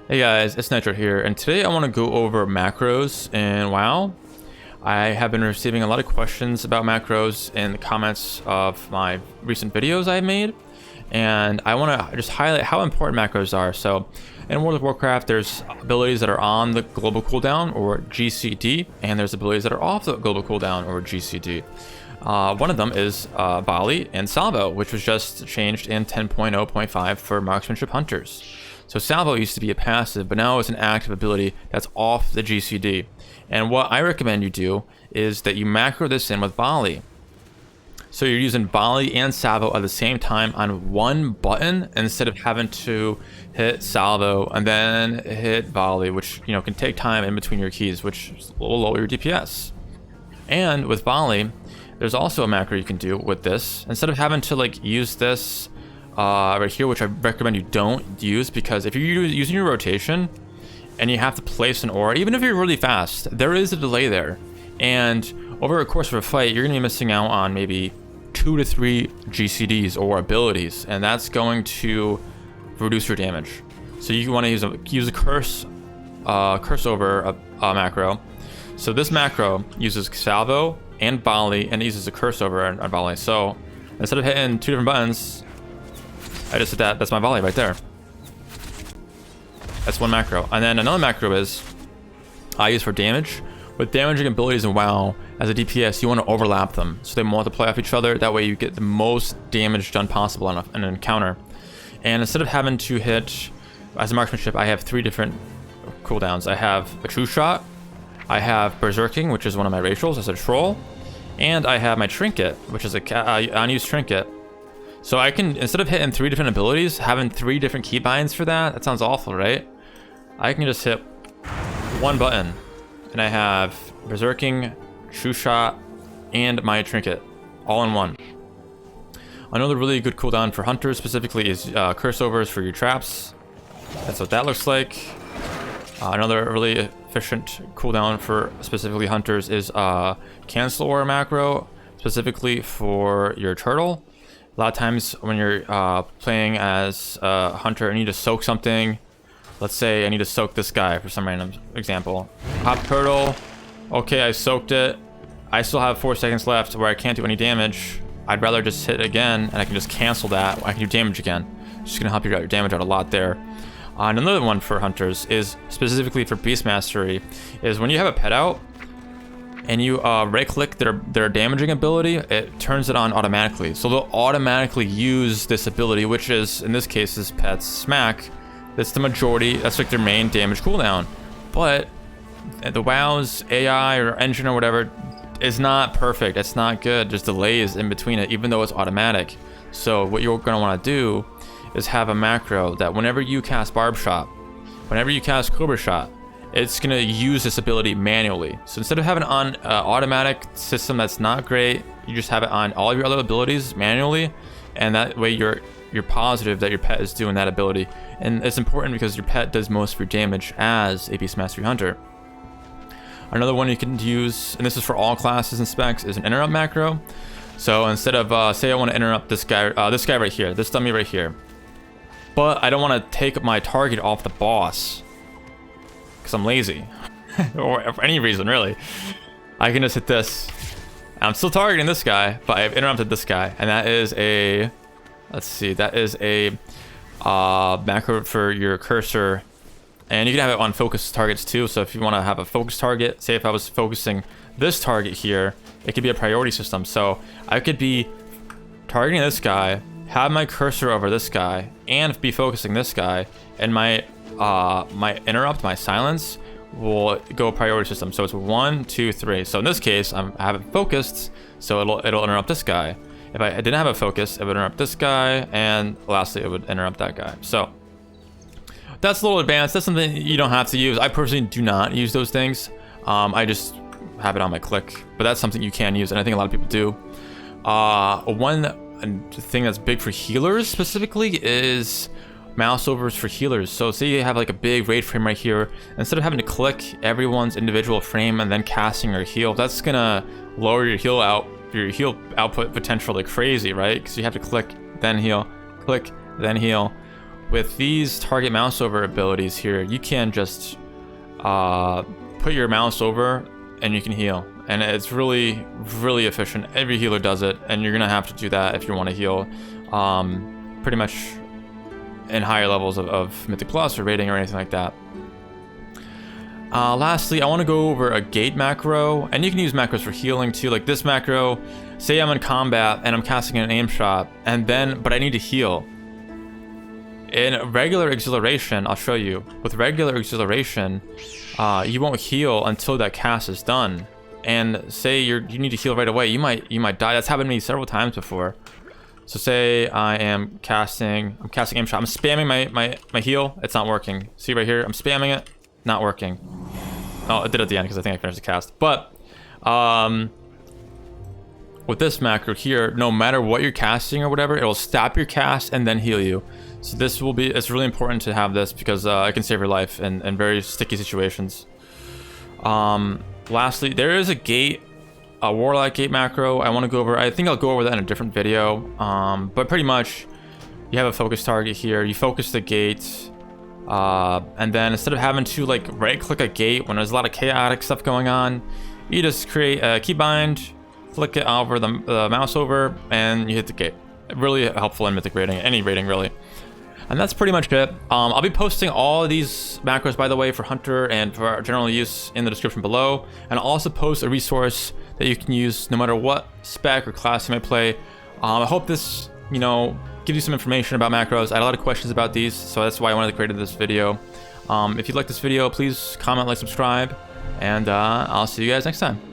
Hey guys, it's Nitro here, and today I want to go over macros in WoW. I have been receiving a lot of questions about macros in the comments of my recent videos I've made, and I want to just highlight how important macros are. So, in World of Warcraft, there's abilities that are on the global cooldown, or GCD, and there's abilities that are off the global cooldown, or GCD. One of them is Volley and Salvo, which was just changed in 10.0.5 for marksmanship hunters. So Salvo used to be a passive, but now it's an active ability that's off the GCD. And what I recommend you do is that you macro this in with Volley. So you're using Volley and Salvo at the same time on one button instead of having to hit Salvo and then hit Volley, which can take time in between your keys, which will lower your DPS. And with Volley, there's also a macro you can do with this. Instead of having to use this right here, which I recommend you don't use, because if you're using your rotation and you have to place an aura, even if you're really fast, there is a delay there. And over the course of a fight, you're going to be missing out on maybe 2 to 3 GCDs or abilities, and that's going to reduce your damage. So you want to use a curse over a macro. So this macro uses Salvo and Volley, and it uses a curse over on Volley. So instead of hitting 2 different buttons, I just did that. That's my Volley right there. That's one macro. And then another macro is I use for damage. With damaging abilities in WoW, as a DPS, you want to overlap them so they multiply off each other. That way you get the most damage done possible on an encounter. And instead of having to hit, as a marksmanship, I have 3 different cooldowns. I have a true shot, I have berserking, which is one of my racials as a troll, and I have my trinket, which is a unused trinket. So I can, instead of hitting 3 different abilities, having 3 different keybinds for that sounds awful, right? I can just hit one button, and I have berserking, true shot, and my trinket, all in one. Another really good cooldown for hunters specifically is curse overs for your traps. That's what that looks like. Another really efficient cooldown for specifically hunters is cancel aura macro, specifically for your turtle. A lot of times when you're playing as a hunter, I need to soak something. Let's say I need to soak this guy for some random example. Hop turtle. Okay, I soaked it. I still have 4 seconds left where I can't do any damage. I'd rather just hit again and I can just cancel that. I can do damage again. It's just gonna help you get your damage out a lot there. Another one for hunters is specifically for beast mastery, is when you have a pet out and you right click their damaging ability, it turns it on automatically. So they'll automatically use this ability, which is, in this case, is pet's smack. That's the majority, that's like their main damage cooldown. But the WoW's AI or engine or whatever is not perfect. It's not good. There's delays in between it, even though it's automatic. So what you're gonna wanna do is have a macro that whenever you cast Barb Shot, whenever you cast Cobra Shot, it's gonna use this ability manually. So instead of having it on automatic system that's not great, you just have it on all of your other abilities manually, and that way you're positive that your pet is doing that ability. And it's important because your pet does most of your damage as a Beast Mastery Hunter. Another one you can use, and this is for all classes and specs, is an interrupt macro. So instead of say I want to interrupt this guy right here, this dummy right here, but I don't want to take my target off the boss because I'm lazy or for any reason really, I can just hit this. I'm still targeting this guy, but I've interrupted this guy, and that is a, let's see, that is a macro for your cursor, and you can have it on focus targets too. So if you want to have a focus target, say if I was focusing this target here, it could be a priority system. So I could be targeting this guy, have my cursor over this guy, and be focusing this guy, and my interrupt, my silence, will go priority system. So it's 1, 2, 3. So in this case, I have it focused, so it'll interrupt this guy. If I didn't have a focus, it would interrupt this guy, and lastly, it would interrupt that guy. So that's a little advanced. That's something you don't have to use. I personally do not use those things. I just have it on my click, but that's something you can use, and I think a lot of people do. One thing that's big for healers specifically is mouseovers for healers. So say you have like a big raid frame right here, instead of having to click everyone's individual frame and then casting your heal, that's gonna lower your heal output potential like crazy, right? Because you have to click, then heal, click, then heal. with these target mouse over abilities here, you can just put your mouse over and you can heal. And it's really, really efficient. Every healer does it, and you're gonna have to do that if you want to heal pretty much in higher levels of Mythic Plus or rating or anything like that. Lastly, I want to go over a gate macro, and you can use macros for healing too. Like this macro, say I'm in combat and I'm casting an aim shot, but I need to heal. In regular exhilaration, I'll show you. With regular exhilaration, you won't heal until that cast is done. And say you need to heal right away, you might die. That's happened to me several times before. So say I'm casting aim shot. I'm spamming my heal. It's not working. See right here, I'm spamming it, not working. Oh, I did it at the end because I think I finished the cast. But with this macro here, no matter what you're casting or whatever, it will stop your cast and then heal you. So it's really important to have this because it can save your life in very sticky situations. Lastly, there is a warlock gate macro I want to go over. I think I'll go over that in a different video. But pretty much, you have a focus target here. You focus the gate, and then instead of having to like right-click a gate when there's a lot of chaotic stuff going on, you just create a keybind, flick it over the mouse over, and you hit the gate. Really helpful in Mythic rating, any rating really. And that's pretty much it. I'll be posting all of these macros, by the way, for Hunter and for general use in the description below. And I'll also post a resource that you can use no matter what spec or class you might play. I hope this, gives you some information about macros. I had a lot of questions about these, so that's why I wanted to create this video. If you like this video, please comment, like, subscribe, and I'll see you guys next time.